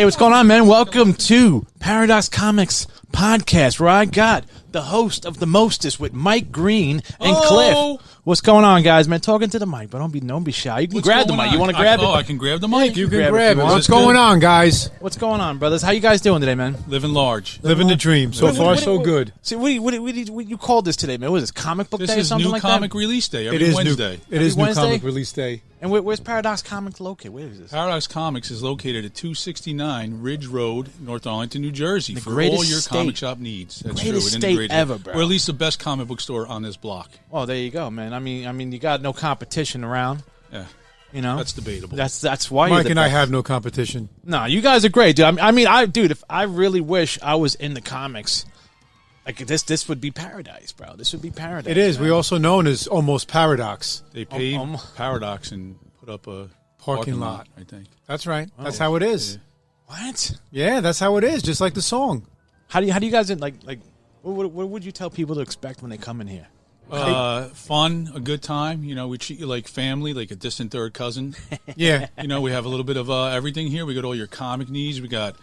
what's going on, man? Welcome to Paradox Comics Podcast, where I got the host of the mostest with Mike Green and Kliff. What's going on, guys, man? Talking to the mic, but don't be shy. You can grab the mic. You want to grab it? Oh, I can grab the mic. You can grab it. What's going on, guys? What's going on, brothers? How you guys doing today, man? Living large. Living the dream. So far, so good. See, what you called this today, man? What is this, comic book day or something like that? This is new comic release day every Wednesday. It is new Wednesday? comic release day. And where's Paradox Comics located? Where is this? Paradox Comics is located at 269 Ridge Road, North Arlington, New Jersey, The for greatest all your state. comic shop needs. That's Greatest true. state ever, bro. Or at least the best comic book store on this block. Oh, there you go, man. I mean, you got no competition around. Yeah. You know, That's debatable. That's why Mike and I have no competition. No, you guys are great, dude. If I really wish I was in the comics, like this would be paradise, bro. This would be paradise. It is. Man. We're also known as almost Paradox. They paved Paradox and put up a Parking lot. I think. That's right. That's how it is. What? Yeah, that's how it is. Just like the song. How do you guys like? What would you tell people to expect when they come in here? Fun, a good time. You know, we treat you like family, like a distant third cousin. Yeah. You know, we have a little bit of everything here. We got all your comic needs. We got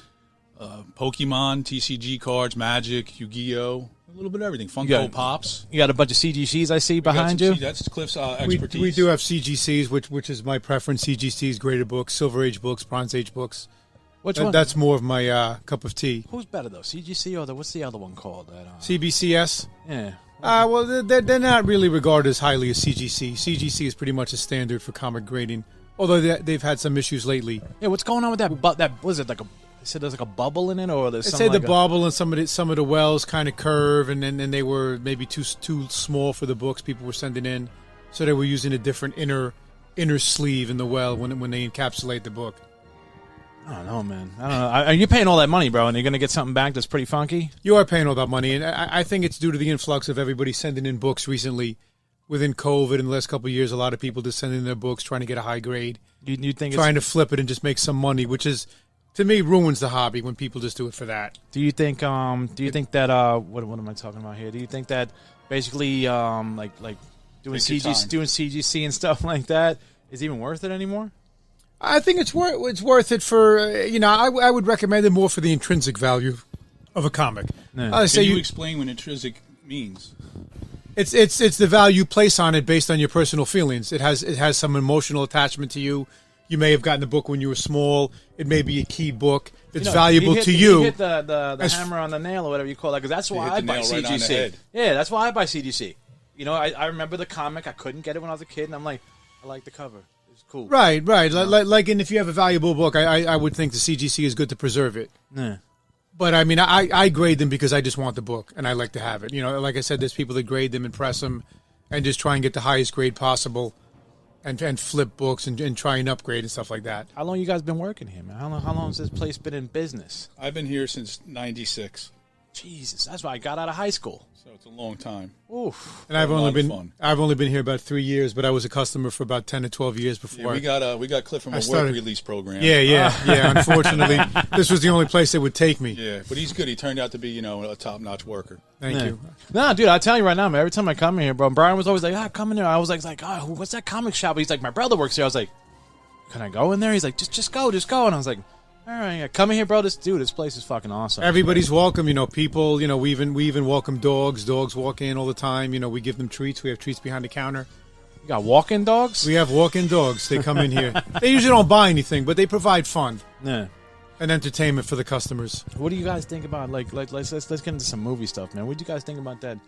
Pokemon, TCG cards, Magic, Yu-Gi-Oh, a little bit of everything. Funko Pops. You got a bunch of CGCs I see behind you. That's Kliff's expertise. We do have CGCs, which is my preference. CGCs, graded books, Silver Age books, Bronze Age books. Which one? That's more of my cup of tea. Who's better though, CGC or what's the other one called? CBCS? Yeah. Well, they're not really regarded as highly as CGC. CGC is pretty much a standard for comic grading, although they've had some issues lately. Yeah, what's going on with that? That was it like a? They said there's like a bubble in it, or there's. They say the bubble and some of the wells kind of curve, and then they were maybe too small for the books people were sending in, so they were using a different inner sleeve in the well when they encapsulate the book. I don't know, man. I don't know. You're paying all that money, bro, and you're gonna get something back that's pretty funky. You are paying all that money, and I think it's due to the influx of everybody sending in books recently. Within COVID in the last couple of years, a lot of people just sending in their books, trying to get a high grade. You think trying to flip it and just make some money, which is, to me, ruins the hobby when people just do it for that. Do you think? Do you think that? What am I talking about here? Do you think that basically, like doing CGC and stuff like that is even worth it anymore? I think it's worth it for I would recommend it more for the intrinsic value of a comic. Yeah. Can you explain what intrinsic means? It's the value you place on it based on your personal feelings. It has some emotional attachment to you. You may have gotten the book when you were small. It may be a key book that's valuable to you. You hit the hammer on the nail or whatever you call that, because that's why I buy CGC. Yeah, that's why I buy CGC. You know, I remember the comic. I couldn't get it when I was a kid, and I'm like, I like the cover. Cool. Right. Like, and if you have a valuable book, I would think the CGC is good to preserve it. Yeah. But I mean, I grade them because I just want the book and I like to have it. You know, like I said, there's people that grade them and press them, and just try and get the highest grade possible, and flip books and try and upgrade and stuff like that. How long you guys been working here, man? How long has this place been in business? I've been here since '96. Jesus, that's why I got out of high school. So it's a long time. Oof. And I've only been here about 3 years, but I was a customer for about 10 to 12 years before. Yeah, we got Kliff from a work release program. Yeah. Unfortunately, this was the only place that would take me. Yeah, but he's good. He turned out to be, a top-notch worker. Thank you. No, dude, I tell you right now, man. Every time I come in here, bro, Brian was always like, come in there. I was like, oh, what's that comic shop? He's like, my brother works here. I was like, can I go in there? He's like, just go. And I was like, all right, yeah, come in here, bro. This place is fucking awesome. Everybody's welcome. People. We even welcome dogs. Dogs walk in all the time. We give them treats. We have treats behind the counter. You got walk-in dogs? We have walk-in dogs. They come in here. They usually don't buy anything, but they provide fun. Yeah. And entertainment for the customers. What do you guys think about let's get into some movie stuff, man? What do you guys think about that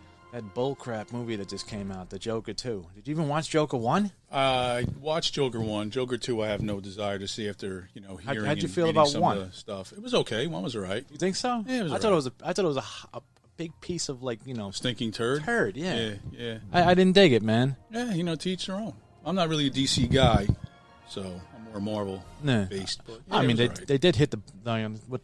bullcrap movie that just came out, The Joker 2? Did you even watch Joker 1? I watched Joker 1. Joker 2 I have no desire to see after, hearing How'd you and feel about some 1? of the stuff. It was okay. 1 was all right. You think so? Yeah, it was I thought it was a big piece of stinking turd. Yeah. Yeah. I didn't dig it, man. Yeah, to each their own. I'm not really a DC guy, so I'm more Marvel based. But I mean, they did hit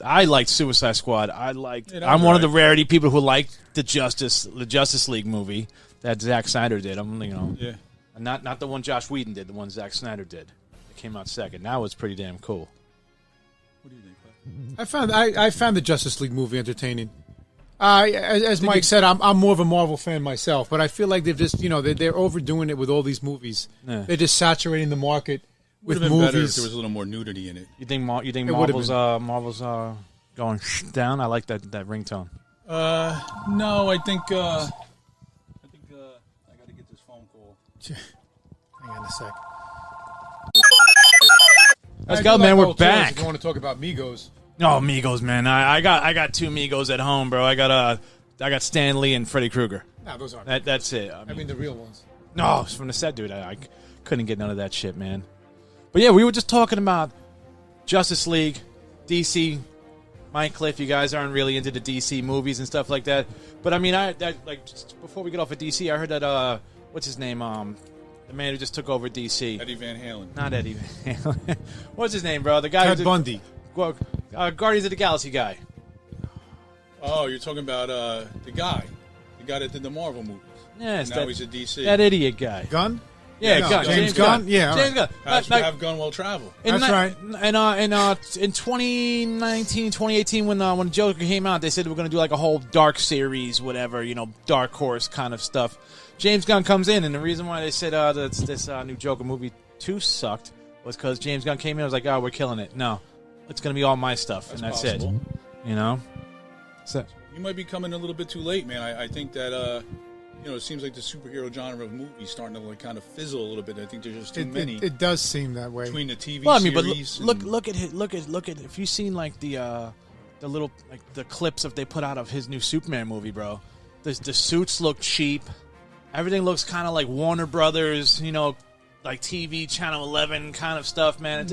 I liked Suicide Squad. I'm one of the rarity people who liked the Justice League movie that Zack Snyder did. Yeah. Not the one Josh Whedon did, the one Zack Snyder did. It came out second. That was pretty damn cool. What do you think, Kliff? I found the Justice League movie entertaining. As Mike said, I'm more of a Marvel fan myself, but I feel like they've just they're overdoing it with all these movies. Yeah. They're just saturating the market Would have been better if there was a little more nudity in it. You think Marvel's going down? I like that ringtone. No, I think I got to get this phone call. Hang on a sec. Let's go, man. We're back. If you want to talk about Migos. Oh, Migos, man. I got two Migos at home, bro. I got Stan Lee and Freddy Krueger. No, those aren't. That's it. I mean the real ones. No, it's from the set, dude. I couldn't get none of that shit, man. But yeah, we were just talking about Justice League, DC, Mike Kliff. You guys aren't really into the DC movies and stuff like that. But I mean, just before we get off of DC, I heard that what's his name? The man who just took over DC. Eddie Van Halen. Not Eddie Van Halen. What's his name, bro? The guy. Ted Bundy. Guardians of the Galaxy guy. Oh, you're talking about the guy that did the Marvel movies. Yes, now he's a DC. That idiot guy. Gunn? Yeah, no, Gunn. James Gunn? Yeah. James Gunn. Have Gunn will travel. That's right. In 2019, 2018, when Joker came out, they said they were going to do like a whole dark series, whatever, Dark Horse kind of stuff. James Gunn comes in, and the reason why they said this new Joker movie 2 sucked was because James Gunn came in and was like, oh, we're killing it. No, it's going to be all my stuff, and that's possible. It. So, you might be coming a little bit too late, man. I think that it seems like the superhero genre of movies starting to like kind of fizzle a little bit. I think there's just too many. It does seem that way between the TV series. But look at if you've seen like the little like the clips that they put out of his new Superman movie, bro. The suits look cheap. Everything looks kind of like Warner Brothers, like TV Channel 11 kind of stuff, man.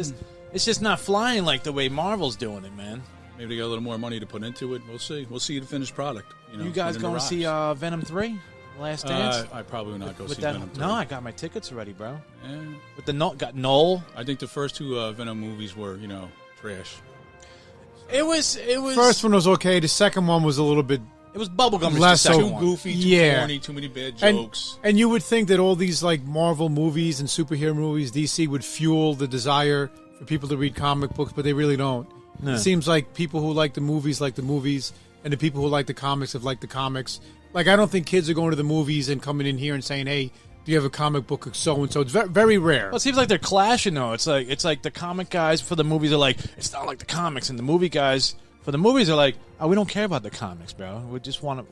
It's just not flying like the way Marvel's doing it, man. Maybe they got a little more money to put into it. We'll see. We'll see the finished product. You guys going to see Venom 3? Last Dance? I probably will not go see Venom 3. No, I got my tickets already, bro. Yeah. With got Noel. I think the first two Venom movies were, trash. It was. First one was okay. The second one was a little bit. It was bubblegum. Less too goofy, too corny, too many bad jokes. And you would think that all these like Marvel movies and superhero movies, DC would fuel the desire for people to read comic books, but they really don't. No. It seems like people who like the movies, and the people who like the comics have liked the comics. Like, I don't think kids are going to the movies and coming in here and saying, hey, do you have a comic book of so-and-so? It's very, very rare. Well, it seems like they're clashing, though. It's like the comic guys for the movies are like, it's not like the comics. And the movie guys for the movies are like, oh, we don't care about the comics, bro. We just want a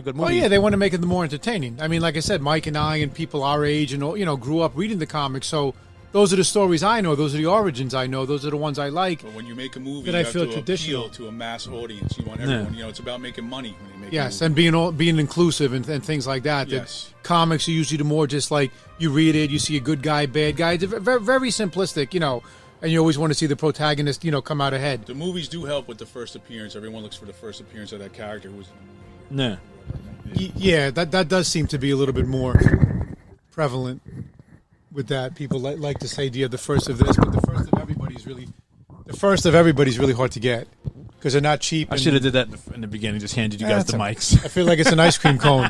good movie. Oh, yeah, they want to make it more entertaining. I mean, like I said, Mike and I and people our age and grew up reading the comics, so those are the stories I know. Those are the origins I know. Those are the ones I like. But when you make a movie, you have to appeal to a mass audience. You want everyone. It's about making money when you make a movie. And being inclusive and things like that. Yes. That comics are usually the more just like you read it, you see a good guy, bad guy. It's very, very simplistic, and you always want to see the protagonist, come out ahead. The movies do help with the first appearance. Everyone looks for the first appearance of that character who was in the movie. No. Yeah, that does seem to be a little bit more prevalent. With that, people like to say, "Do you have the first of this?" But the first of everybody's really hard to get because they're not cheap. I should have did that in the beginning. Just handed you guys the mics. I feel like it's an ice cream cone.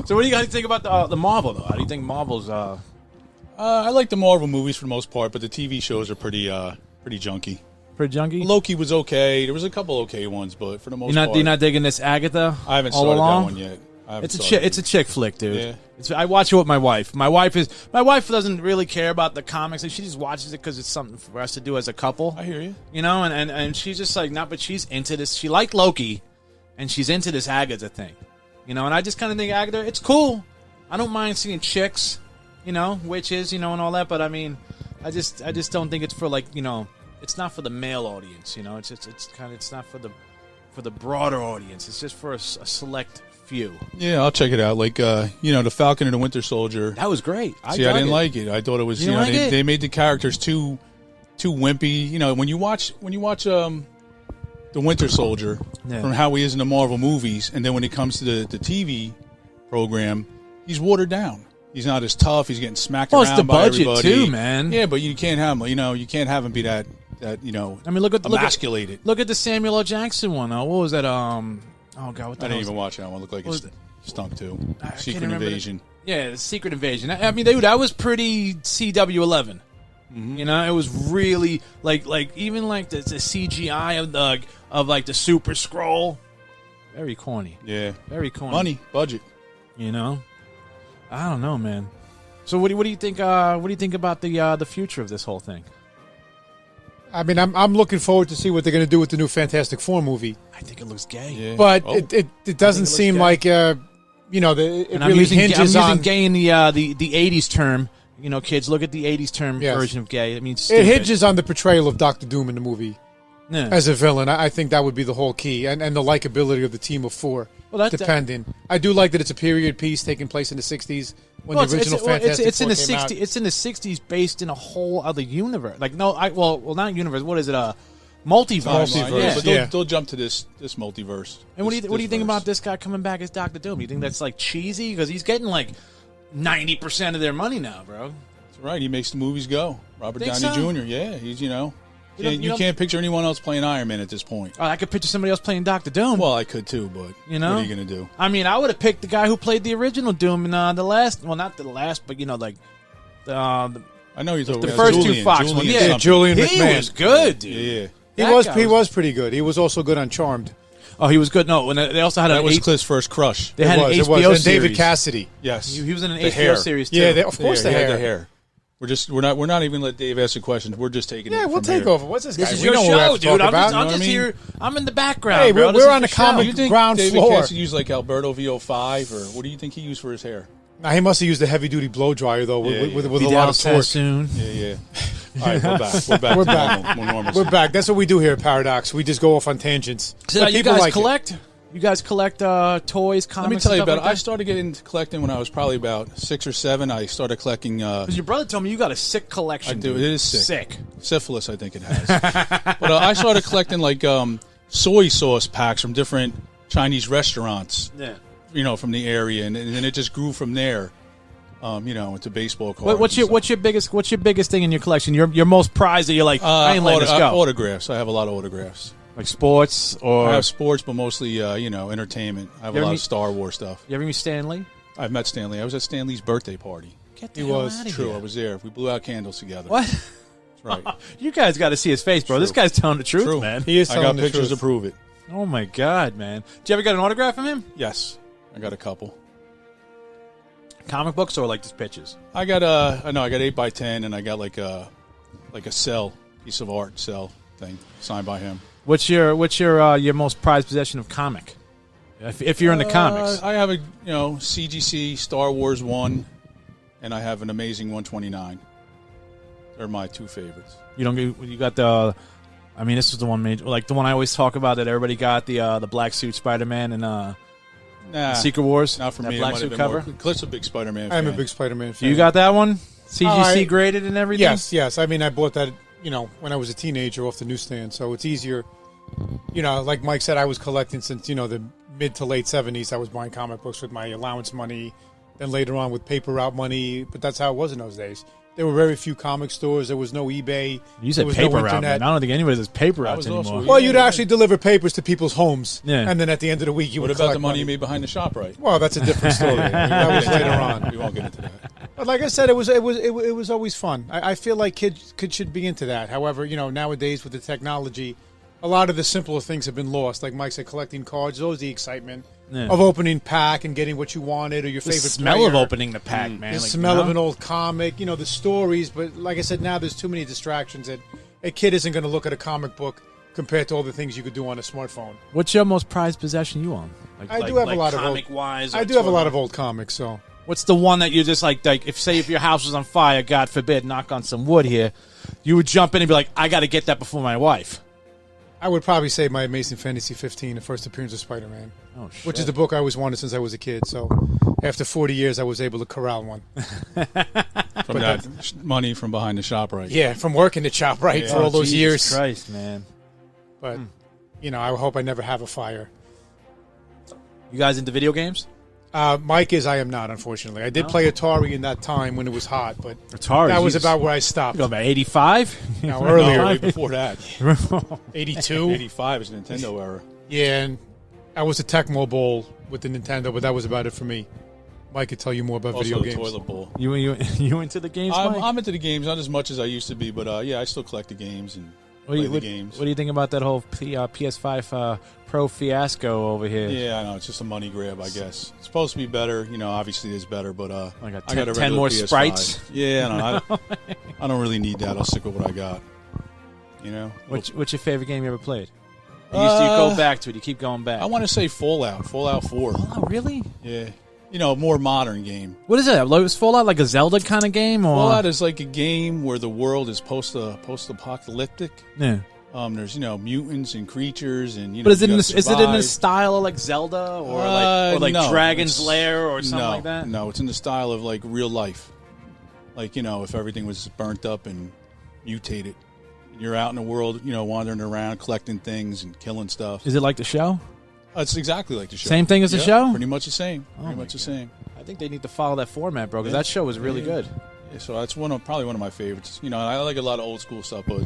So, what do you guys think about the Marvel though? How do you think Marvel's? I like the Marvel movies for the most part, but the TV shows are pretty junky. Pretty junky. Loki was okay. There was a couple okay ones, but for the most part, you're not digging this Agatha. I haven't started that one yet. It's a chick flick, dude. Yeah. I watch it with my wife. My wife doesn't really care about the comics, and she just watches it because it's something for us to do as a couple. I hear you. And she's just like, but she's into this. She liked Loki, and she's into this Agatha thing, and I just kind of think Agatha, it's cool. I don't mind seeing chicks, witches, and all that. But I mean, I just don't think it's for like, it's not for the male audience, it's not for the broader audience. It's just for a select few. Yeah, I'll check it out. Like, the Falcon and the Winter Soldier. That was great. I didn't like it. I thought it was, they made the characters too wimpy. When you watch the Winter Soldier from how he is in the Marvel movies, and then when it comes to the TV program, he's watered down. He's not as tough. He's getting smacked around it's the by budget everybody. too, man. Yeah, but you can't have him. You can't have him be that. I mean, emasculated. Look at the Samuel L. Jackson one. What was that? Oh God, what the I didn't even watch that one. Looked like it stunk too. Secret Invasion. Yeah, the Secret Invasion. I mean, dude, that was pretty CW11. Mm-hmm. It was really like even like the CGI of like the Super Scroll. Very corny. Yeah, very corny. Money budget. I don't know, man. So what do you think? What do you think about the future of this whole thing? I mean, I'm looking forward to see what they're going to do with the new Fantastic Four movie. I think it looks gay. Yeah. But it doesn't seem like it really hinges on. I'm using gay in the 80s term. You know, kids, look at the 80s term version of gay. It means it hinges on the portrayal of Doctor Doom in the movie as a villain. I think that would be the whole key, and the likability of the team of four. Well, depending. I do like that it's a period piece taking place in the 60s when the original Fantastic Four came out. It's in the 60s based in a whole other universe. Like, not universe. What is it? Multiverse. Yeah. But they'll jump to this multiverse. And what do you think about this guy coming back as Doctor Doom? You think that's like cheesy? Because he's getting like 90% of their money now, bro. That's right. He makes the movies go. Robert Downey Jr. Yeah, he's you can't picture anyone else playing Iron Man at this point. Oh, I could picture somebody else playing Doctor Doom. Well, I could too, but what are you going to do? I mean, I would have picked the guy who played the original Doom in the last. Well, not the last, but like I know you're talking the first two Fox ones. Yeah, Julian McMahon. He was good, dude. Yeah. He was pretty good. He was also good on Charmed. Oh, he was good. No, when they also had that was Kliff's first crush. They had an HBO series. David Cassidy. Yes, he was in an HBO series too. Yeah, of course the hair. We're not even let Dave ask the questions. We're just taking it. Yeah, we'll take over. What's this guy? This is your show, dude. I'm just here. I'm in the background. Hey, bro. We're on the comic ground David floor. Cassidy used like Alberto VO5, or what do you think he used for his hair? Nah, he must have used a heavy duty blow dryer though, with a lot of torque. Soon. Yeah. All right, we're back. We're back. We're back. That's what we do here at Paradox. We just go off on tangents. So you guys collect? You guys collect toys, comics? Let me tell you about it. I started getting into collecting when I was probably about 6 or 7. I started collecting. Because your brother told me you got a sick collection. I do. It is sick. Syphilis, I think it has. But I started collecting like soy sauce packs from different Chinese restaurants. Yeah. From the area, and then it just grew from there. Into baseball cards. What's your biggest thing in your collection? Your most prized that you're like, I ain't letting this go. Autographs. I have a lot of autographs. Like sports or... I have sports, but mostly, entertainment. I have a lot of Star Wars stuff. You ever meet Stan Lee? I've met Stan Lee. I was at Stan Lee's birthday party. Get the hell out of True, here. I was there. We blew out candles together. What? That's right. You guys got to see his face, bro. True. This guy's telling the truth, man. He is telling the truth. I got pictures to prove it. Oh, my God, man. Did you ever get an autograph from him? Yes. I got a couple. Comic books or like just pictures? I got 8x10, and I got like a cell, piece of art cell thing signed by him. What's your most prized possession of comic? If you're into comics, I have a CGC Star Wars 1, and I have an Amazing 129. They're my two favorites. You got the. I mean, this is the one like the one I always talk about that everybody got the black suit Spider-Man and Secret Wars. Not for that me. Black suit cover. Kliff's a big Spider-Man fan. I'm a big Spider-Man fan. You got that one? CGC graded and everything. Yes. I mean, I bought that. When I was a teenager off the newsstand, so it's easier. Like Mike said, I was collecting since, the mid to late 70s. I was buying comic books with my allowance money, then later on with paper route money, but that's how it was in those days. There were very few comic stores. There was no eBay. You said paper route, man. I don't think anybody does paper routes anymore. Well, you'd actually deliver papers to people's homes, and then at the end of the week, you would collect What about the money you made behind the shop, right? Well, that's a different story. That was later on. We won't get into that. But like I said, it was always fun. I feel like kids should be into that. However, nowadays with the technology, a lot of the simpler things have been lost. Like Mike said, collecting cards, always the excitement of opening pack and getting what you wanted or your favorite smell player. Of opening the pack, man. The smell of an old comic, the stories. But like I said, now there's too many distractions that a kid isn't going to look at a comic book compared to all the things you could do on a smartphone. What's your most prized possession you own? I do have a lot of old comic-wise. I do have a lot of old comics, so... What's the one that you're just like if your house was on fire, God forbid, knock on some wood here, you would jump in and be like, I got to get that before my wife? I would probably say my Amazing Fantasy 15, the first appearance of Spider-Man, which is the book I always wanted since I was a kid. So after 40 years, I was able to corral one. From that money from behind the shop, right? Yeah, from working the shop, right, for all those years. Jesus Christ, man. But, I hope I never have a fire. You guys into video games? Mike is. I am not, unfortunately. I did play Atari in that time when it was hot, but Atari, that was about where I stopped. About 85? No, earlier. No, way before that. 82? 85 is Nintendo era. Yeah, and I was a Tecmo Bowl with the Nintendo, but that was about it for me. Mike could tell you more about video games. Toilet bowl. You into the games, Mike? I'm into the games, not as much as I used to be, but I still collect the games. And play the games. What do you think about that whole PS5 Pro fiasco over here? Yeah, I know. It's just a money grab, I guess. It's supposed to be better. Obviously it's better, but I got I got 10 more PS5. sprites. Yeah, I don't really need that. I'll stick with what I got. What's your favorite game you ever played? You go back to it. You keep going back. I want to say Fallout 4. Fallout, really? Yeah. More modern game. What is that? Was Fallout like a Zelda kind of game? Or? Fallout is like a game where the world is post-apocalyptic. Yeah. There's mutants and creatures and But is it in the style of like Zelda or like no, Dragon's Lair or something like that? No, it's in the style of like real life. Like if everything was burnt up and mutated. You're out in the world, wandering around, collecting things and killing stuff. Is it like the show? It's exactly like the show. Same thing as the show? Pretty much the same. Same. I think they need to follow that format, bro, because that show was really good. Yeah, so that's probably one of my favorites. I like a lot of old school stuff, but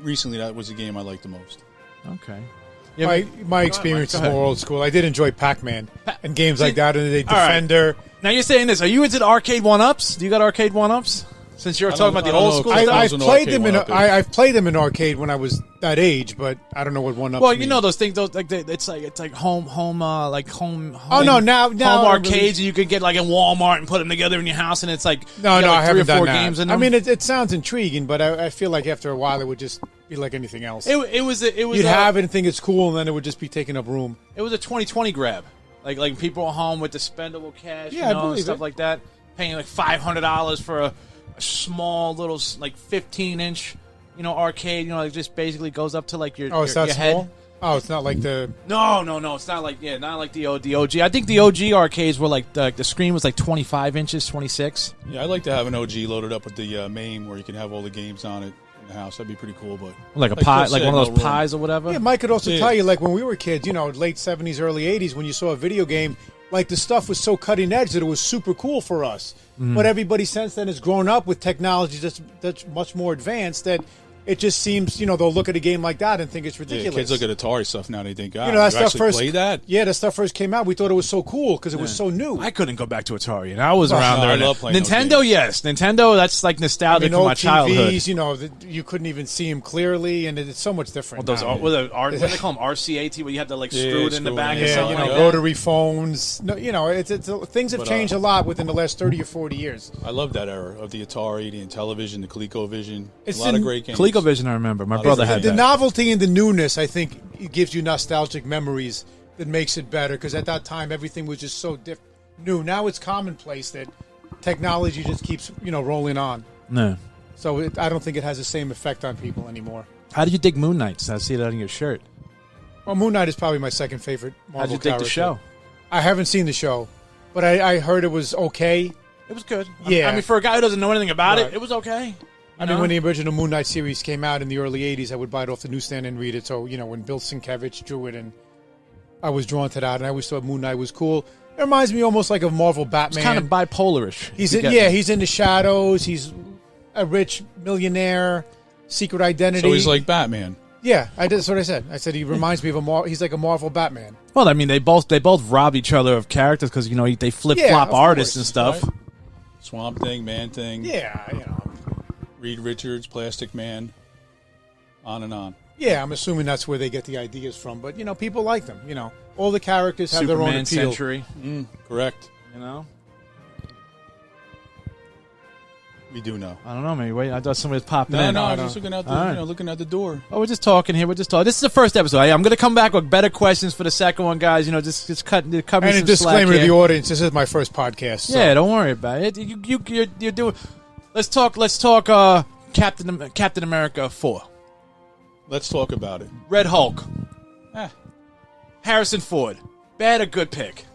recently that was the game I liked the most. Okay. My experience is more old school. I did enjoy Pac-Man and games like that, and the Defender. Right. Now you're saying this. Are you into the arcade one-ups? Do you got arcade one-ups? Since you're talking about the old school stuff? I've played them in arcade when I was that age, but I don't know what one-ups mean. Those things. It's like home. Oh no, now home arcades you could get like in Walmart and put them together in your house, and it's like I haven't done that. Games in them. I mean, it sounds intriguing, but I feel like after a while it would just be like anything else. It was. You'd have it and think it's cool, and then it would just be taking up room. It was a 2020 grab. Like people at home with expendable cash, and stuff like that, paying like $500 for a small little like 15-inch arcade, it just basically goes up to like your it's not your small? head. Oh, it's not like the no, it's not like the OG. I think the OG arcades were like the screen was like 25 inches, 26. Yeah, I'd like to have an OG loaded up with the MAME where you can have all the games on it in the house. That'd be pretty cool, but like a pie, like one of those pies or whatever. Yeah, Mike could also tell you, like when we were kids, late 70s, early 80s, when you saw a video game, like the stuff was so cutting edge that it was super cool for us. Mm-hmm. But everybody since then has grown up with technology that's much more advanced that it just seems, they'll look at a game like that and think it's ridiculous. Yeah, kids look at Atari stuff now and they think, that stuff first play that? Yeah, that stuff first came out. We thought it was so cool because it was so new. I couldn't go back to Atari, and I was around there. I love playing Nintendo, yes. Nintendo, that's like nostalgic for my childhood. TVs, you couldn't even see them clearly, and it's so much different. What do they call them? RCAT, where you had to screw it in the back. Rotary phones. No, things have changed a lot within the last 30 or 40 years. I love that era of the Atari, the Intellivision, the ColecoVision. A lot of great games. ColecoVision, I remember. My brother had the novelty and the newness. I think it gives you nostalgic memories that makes it better. Because at that time, everything was just so new. Now it's commonplace that technology just keeps rolling on. No. So I don't think it has the same effect on people anymore. How did you dig Moon Knight? I see that on your shirt. Well, Moon Knight is probably my second favorite Marvel character. How did you dig the show? I haven't seen the show, but I heard it was okay. It was good. Yeah. I mean, for a guy who doesn't know anything about it, it was okay. I mean, when the original Moon Knight series came out in the early 80s, I would buy it off the newsstand and read it. So, when Bill Sienkiewicz drew it, and I was drawn to that, and I always thought Moon Knight was cool. It reminds me almost like of Marvel Batman. It's kind of bipolarish. He's in the shadows. He's a rich millionaire, secret identity. So he's like Batman. Yeah, that's what I said. I said he reminds me of he's like a Marvel Batman. Well, I mean, they both rob each other of characters because, they flip-flop artists and stuff. Right? Swamp Thing, Man Thing. Yeah, Reed Richards, Plastic Man, on and on. Yeah, I'm assuming that's where they get the ideas from. But, people like them. All the characters have their own appeal. Century. Correct. We do know. I don't know. Maybe wait. I thought somebody was popping in. No, I'm just looking out the, looking at the door. Oh, we're just talking here. This is the first episode. I'm going to come back with better questions for the second one, guys. Just cut me some slack. And a disclaimer to the audience: this is my first podcast. So. Yeah, don't worry about it. You're doing. Let's talk. Captain America 4. Let's talk about it. Red Hulk. Harrison Ford. Bad or good pick?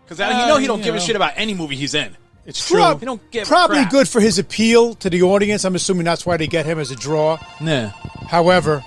Because he don't give a shit about any movie he's in. It's true. He don't give probably a crap. Good for his appeal to the audience. I'm assuming that's why they get him as a draw. Yeah. However.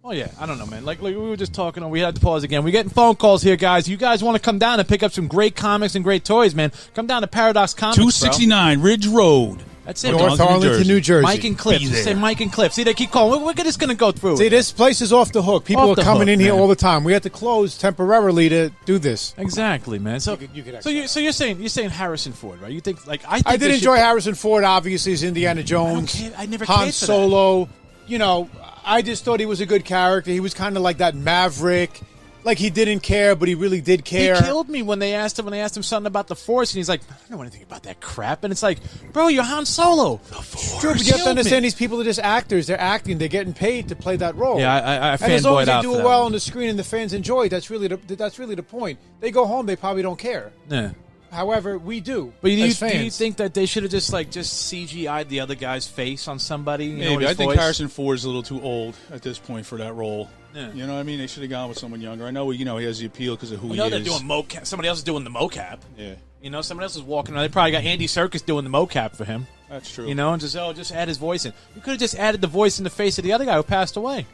Oh, yeah. I don't know, man. Like we were just talking, we had to pause again. We're getting phone calls here, guys. You guys want to come down and pick up some great comics and great toys, man. Come down to Paradox Comics, 269 Ridge Road, That's it. North Arlington, New Jersey. Mike and Kliff. Say Mike and Kliff. See, they keep calling. We're just going to go through. See, this place is off the hook. People are coming in here all the time. We had to close temporarily to do this. Exactly, man. So, you're saying Harrison Ford, right? You think I did enjoy Harrison Ford. Obviously, as Indiana Jones. I never Han Solo. You know, I just thought he was a good character. He was kind of like that maverick. Like he didn't care, but he really did care. He killed me when they asked him something about the Force, and he's like, "I don't know anything about that crap." And it's like, "Bro, you're Han Solo." The Force. True, but you have to understand these people are just actors. They're acting. They're getting paid to play that role. Yeah, I and as long as they do it well one. on the screen and the fans enjoy it, that's really the point. They go home, they probably don't care. Yeah. However, we do. But do you think that they should have just CGI'd the other guy's face on somebody? Maybe. I think Harrison Ford's a little too old at this point for that role. Yeah. You know what I mean? They should have gone with someone younger. I know, he has the appeal because of who he is. I know they're doing mocap. Somebody else is doing the mocap. Yeah. Somebody else is walking around. They probably got Andy Serkis doing the mocap for him. That's true. And just add his voice in. You could have just added the voice in the face of the other guy who passed away.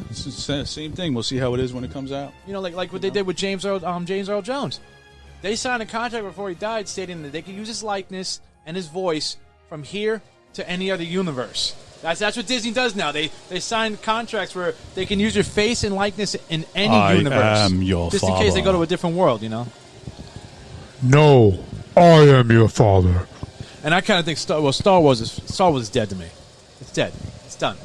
It's the same thing. We'll see how it is when it comes out. Like what they did with James Earl Jones. They signed a contract before he died stating that they could use his likeness and his voice from here to any other universe. That's what Disney does now. They sign contracts where they can use your face and likeness in any universe. I am your just father. In case they go to a different world, No, I am your father. And I kind of think Star Wars is dead to me. It's dead. It's done.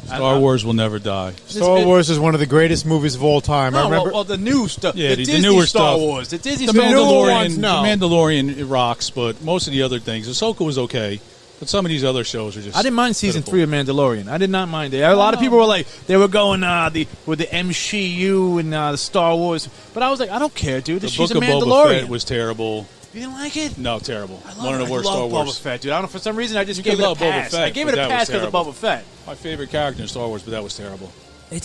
Star Wars will never die. Star Wars is one of the greatest movies of all time. No, I remember the new stuff. Yeah, the newer Star stuff. Wars. The Disney The Star Mandalorian, Wars. No. The Mandalorian, it rocks, but most of the other things. Ahsoka was okay, but some of these other shows are just. I didn't mind season 3 of Mandalorian. I did not mind it. A lot of people were like, they were going with the MCU and the Star Wars, but I was like, I don't care, dude. She's a Book of Mandalorian. Boba Fett was terrible. You didn't like it? No, terrible. One of the worst Star Wars. Boba Fett, dude. I don't know, for some reason I just You gave it a love Boba pass. Fett, I gave it a but that pass was because of Boba Fett. My favorite character in Star Wars, but that was terrible. I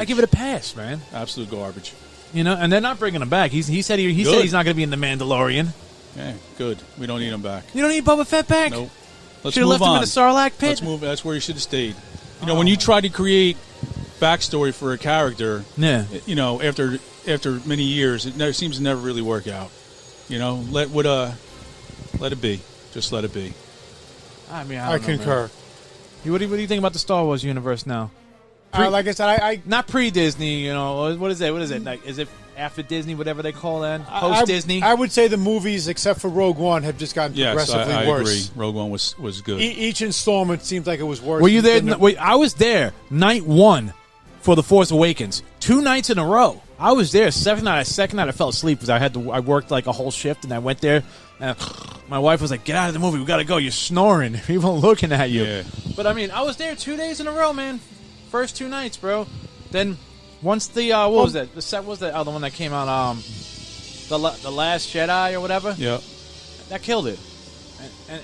give it a pass, man. Absolute garbage. And they're not bringing him back. He said he's not going to be in the Mandalorian. Yeah, good. We don't need him back. You don't need Boba Fett back? Nope. Let's should have move left on. him in the Sarlacc pit. Let's move. That's where he should have stayed. When you try to create backstory for a character, after many years, it seems to never really work out. Let it be. Just let it be. I mean, I concur. What do you think about the Star Wars universe now? Like I said, I not pre-Disney. What is it? What is it? Like, is it after Disney? Whatever they call that. Post-Disney. I would say the movies, except for Rogue One, have just gotten progressively I worse. agree. Rogue One was good. Each installment seems like it was worse. Were you there? I was there night 1 for The Force Awakens. 2 nights in a row. I was there. Second night I fell asleep because I worked like a whole shift, and I went there. And my wife was like, "Get out of the movie. We got to go. You're snoring. People are looking at you." Yeah. But I mean, I was there 2 days in a row, man. First 2 nights, bro. Then once the what was that? What was the other one that came out? The Last Jedi or whatever. Yeah. That killed it.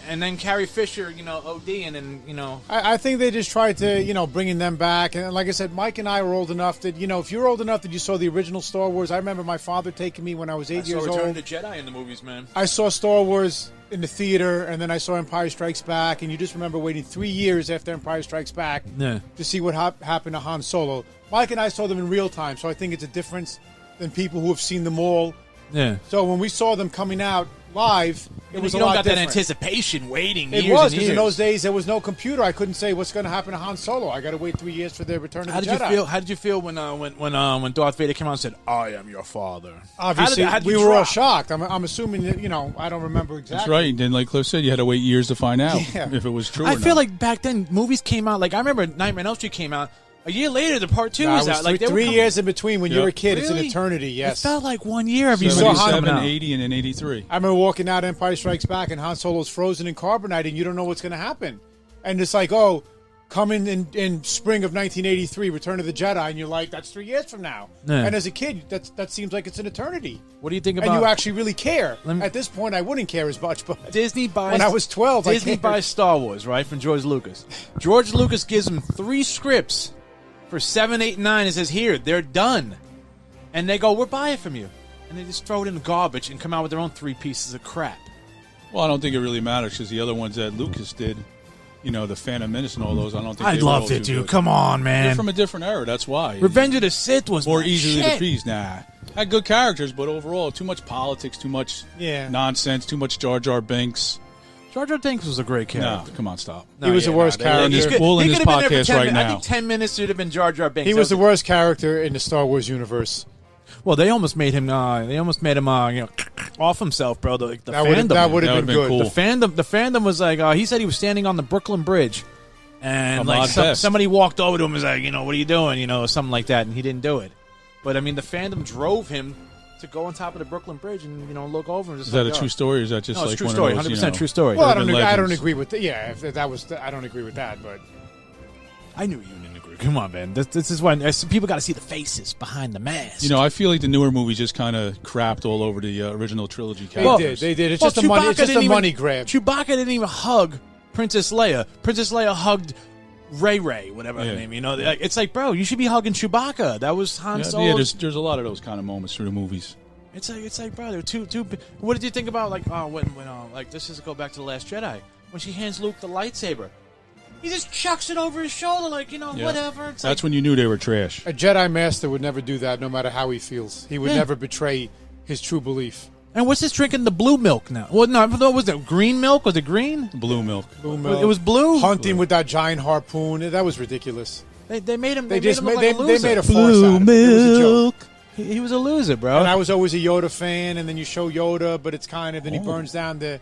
And then Carrie Fisher, ODing, and I think they just tried to, bringing them back. And like I said, Mike and I were old enough that, if you're old enough that you saw the original Star Wars, I remember my father taking me when I was 8 years old. I saw Return of the Jedi in the movies, man. I saw Star Wars in the theater, and then I saw Empire Strikes Back, and you just remember waiting 3 years after Empire Strikes Back to see what happened to Han Solo. Mike and I saw them in real time, so I think it's a difference than people who have seen them all. Yeah. So when we saw them coming out live, it was a lot different. You don't got that anticipation waiting years It was, and because years. in those days there was no computer. I couldn't say what's going to happen to Han Solo. I got to wait 3 years for the Return of the Jedi. How did you feel when Darth Vader came out and said, "I am your father"? Obviously, we were all shocked. I'm assuming that I don't remember exactly. That's right. And then, like Kliff said, you had to wait years to find out if it was true. I feel like back then movies came out. Like I remember Nightmare on Elm Street came out. A year later, the part 2 was out. Like 3 years in between. When you were a kid, Really? it's an eternity. Yes, it felt like 1 year. You saw 77, 80, and then 83. I remember walking out Empire Strikes Back, and Han Solo's frozen and carbonated, and you don't know what's going to happen. And it's like, coming in spring of 1983, Return of the Jedi, and you're like, that's 3 years from now. Yeah. And as a kid, that seems like it's an eternity. What do you think about? And you actually really care. At this point, I wouldn't care as much, but Disney buys. When I was 12, Disney buys Star Wars, right, from George Lucas. George Lucas gives him 3 scripts for 7, 8, and 9. It says, "Here, they're done," and they go, "We're buying it from you," and they just throw it in the garbage and come out with their own 3 pieces of crap. Well, I don't think it really matters because the other ones that Lucas did, the Phantom Menace and all those, I don't think I they were all loved it, too dude. good. Come on, man. They're from a different era. That's why. Revenge of the Sith was more my easily shit. to please. Nah, had good characters, but overall, too much politics, too much nonsense, too much Jar Jar Binks. Jar Jar Binks was a great character. No, come on, stop. He was the worst character. We'll end this podcast right now. I think 10 minutes should have been Jar Jar Binks. He was the worst character in the Star Wars universe. Well, they almost made him. Off himself, bro. The fandom. That would have been good. Cool. The fandom was like. He said he was standing on the Brooklyn Bridge, and somebody walked over to him and was like, what are you doing? Something like that, and he didn't do it. But I mean, the fandom drove him to go on top of the Brooklyn Bridge and look over. And just is that a true story? Or is that just like true one story? of those, 100% true story. Well, I don't agree with that. Yeah, if that was, I don't agree with that. But I knew you didn't agree. Come on, man. This is when people got to see the faces behind the mask. I feel like the newer movies just kind of crapped all over the original trilogy They characters. did. It's just a money. It's just a money grab. Chewbacca didn't even hug Princess Leia. Princess Leia hugged Ray, whatever her name. It's like, bro, you should be hugging Chewbacca. That was Han Solo. Yeah, there's a lot of those kind of moments through the movies. It's like, bro, they're too. What did you think about when this is to go back to The Last Jedi when she hands Luke the lightsaber? He just chucks it over his shoulder, whatever. That's when you knew they were trash. A Jedi Master would never do that, no matter how he feels. He would never betray his true belief. And what's this drinking the blue milk now? Well, no, was it green milk? Was it green? Blue milk. It was blue. Hunting with that giant harpoon. That was ridiculous. They made him. They made him look like a loser. made a farce out of it. It was a joke. He was a loser, bro. And I was always a Yoda fan, and then you show Yoda, but it's kind of then he burns down the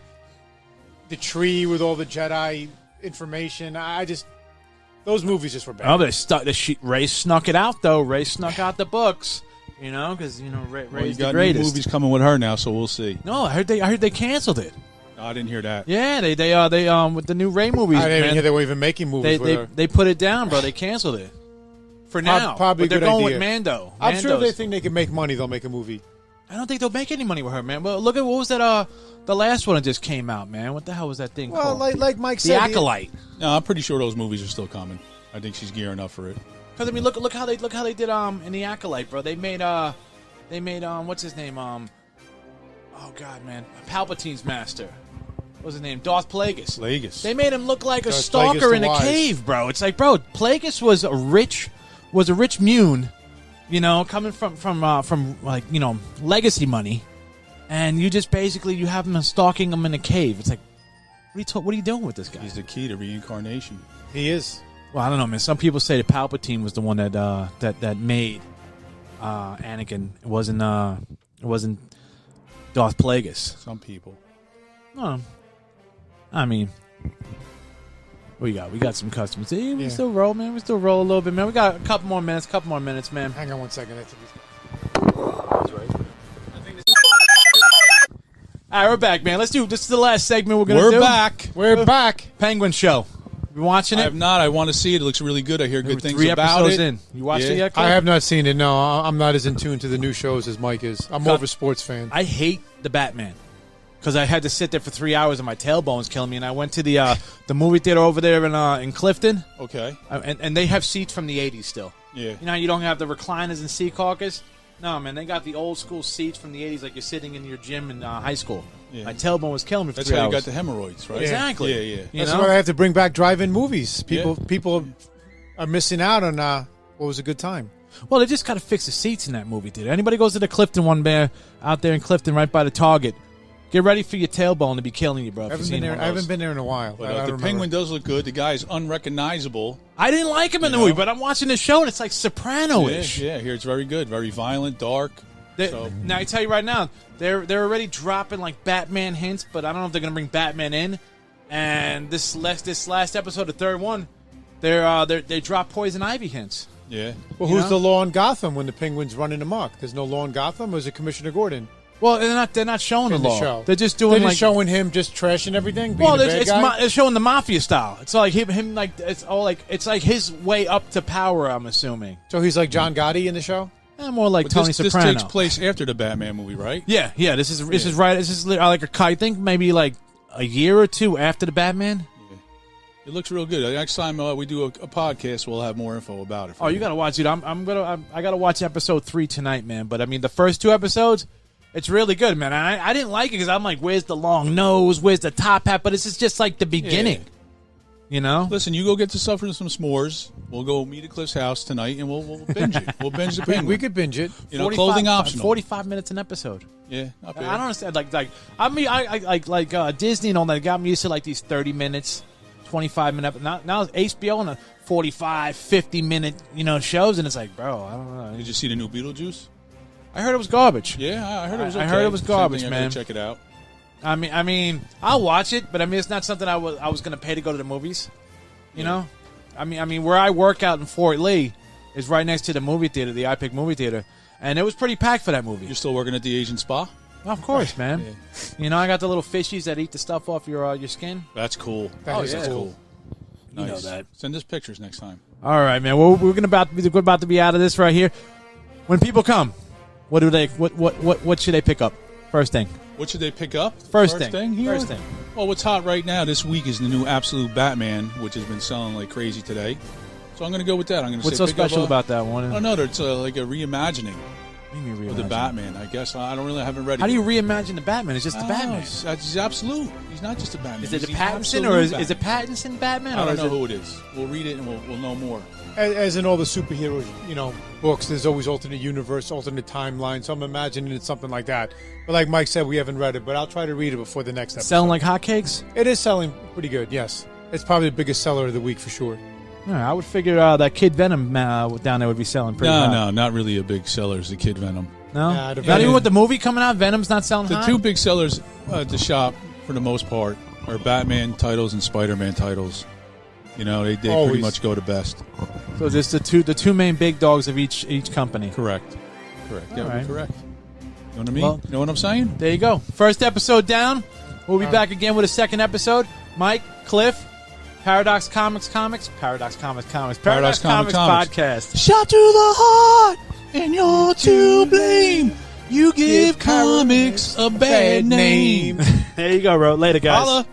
tree with all the Jedi information. Those movies just were bad. Oh, they stuck. Ray snuck it out though. Ray snuck out the books. Because Ray's the greatest. New movies coming with her now, so we'll see. No, I heard they canceled it. No, I didn't hear that. Yeah, they with the new Ray movies. I didn't even hear they were even making movies with her. They put it down, bro. They canceled it for now. Probably but they're a good going idea. with Mando. I'm sure they think they can make money. They'll make a movie. I don't think they'll make any money with her, man. Well, look at what was that? The last one that just came out, man. What the hell was that thing called? Well, like Mike The said, Acolyte. No, I'm pretty sure those movies are still coming. I think she's gearing up for it. Because I mean, look how they did in The Acolyte, bro. They made what's his name? Oh God, man, Palpatine's master. What was his name? Darth Plagueis. They made him look like a stalker in a cave, bro. It's like, bro, Plagueis was a rich Mune, coming from legacy money, and you just basically you have him stalking him in a cave. It's like, what are you doing with this guy? He's the key to reincarnation. he is. Well, I don't know, man. Some people say that Palpatine was the one that made Anakin. It wasn't Darth Plagueis. Some people. Oh, I mean, what we got? We got some customers. Hey, we still roll, man. We still roll a little bit, man. We got a couple more minutes, man. Hang on one second. That's right. All right, we're back, man. Let's do this. Is the last segment we're going to do. We're back. Penguin Show. You watching it? I have not. I want to see it. It looks really good. I hear good things 3 about episodes it. in. You watched it yet, Kliff? I have not seen it. No, I'm not as in tune to the new shows as Mike is. I'm more of a sports fan. I hate the Batman because I had to sit there for 3 hours and my tailbone's killing me. And I went to the movie theater over there in Clifton. Okay. And they have seats from the 80s still. Yeah. You know how you don't have the recliners and seat caucus? No, man, they got the old school seats from the 80s like you're sitting in your gym in high school. Yeah. My tailbone was killing me for 3 hours. That's how you got the hemorrhoids, right? Exactly. Yeah. That's why I have to bring back drive-in movies. People are missing out on what was a good time. Well, they just got to fix the seats in that movie theater. Anybody goes to the Clifton one there, out there in Clifton right by the Target, get ready for your tailbone to be killing you, bro. I haven't been there in a while. But, the Penguin does look good. The guy's unrecognizable. I didn't like him in the movie, but I'm watching the show and it's like Soprano-ish. Yeah, here it's very good. Very violent, dark. Now, I tell you right now, they're already dropping like Batman hints, but I don't know if they're going to bring Batman in. And this last episode, the third one, they drop Poison Ivy hints. Yeah. Well, who's the law in Gotham when the Penguin's running amok? There's no law in Gotham, or is it Commissioner Gordon? Well, they're not showing the law. Show. They're just doing showing him just trashing everything. Being Well, a bad guy? it's showing the mafia style. It's like him like it's like his way up to power. I'm assuming. So he's like John Gotti in the show. More like Tony Soprano. This takes place after the Batman movie, right? Yeah. This is right. This is like I think maybe like a year or two after the Batman. Yeah. It looks real good. Next time we do a podcast, we'll have more info about it. Oh, you gotta watch it. I gotta watch episode 3 tonight, man. But I mean, the first 2 episodes, it's really good, man. I didn't like it because I'm like, where's the long nose? Where's the top hat? But this is just like the beginning. Yeah. You know? Listen, you go get to suffer some s'mores. We'll go meet at Kliff's house tonight, and we'll binge it. We'll binge the Penguin. We could binge it. Clothing optional. 45 minutes an episode. Yeah, not bad. I don't understand. I mean, I like Disney and all that. It got me used to like these 30 minutes, 25-minute. Now HBO on a 45, 50-minute shows, and it's like, bro, I don't know. Did you see the new Beetlejuice? I heard it was garbage. Yeah, I heard it was. Okay. I heard it was garbage, man. Check it out. I mean, I'll watch it, but I mean, it's not something I was going to pay to go to the movies. You know, I mean, where I work out in Fort Lee is right next to the movie theater, the iPic movie theater, and it was pretty packed for that movie. You're still working at the Asian spa? Well, of course, man. Yeah. I got the little fishies that eat the stuff off your skin. That's cool. That's cool. You Nice. know that. Send us pictures next time. All right, man. Well, we're about to be out of this right here. When people come, what should they pick up? First thing. What should they pick up? First thing. Here? First thing. Well, what's hot right now this week is the new Absolute Batman, which has been selling like crazy today. So I'm going to go with that. I'm going to What's say so special about that one? I don't know. It's like a reimagining of the Batman. I guess I haven't read it. How do you reimagine the Batman? It's just the Batman. He's absolute. He's not just a Batman. Is it the Pattinson or is it Pattinson Batman? I don't know who it is. We'll read it and we'll know more. As in all the superhero, books, there's always alternate universe, alternate timeline. So I'm imagining it's something like that. But like Mike said, we haven't read it, but I'll try to read it before the next episode. Selling like hotcakes? It is selling pretty good, yes. It's probably the biggest seller of the week for sure. I would figure that Kid Venom down there would be selling pretty hot. No, not really a big seller is the Kid Venom. No? Not even with the movie coming out, Venom's not selling hot? The two big sellers at the shop, for the most part, are Batman titles and Spider-Man titles. They pretty much go to best. So just the two main big dogs of each company. Correct. Yeah, right. correct. You know what I mean? Well, you know what I'm saying? There you go. First episode down. We'll be back again with a second episode. Mike, Kliff, Paradox Comics, Paradox Comics Podcast. Shot to the heart, and you're to blame. You give comics a bad name. There you go, bro. Later, guys. Holla.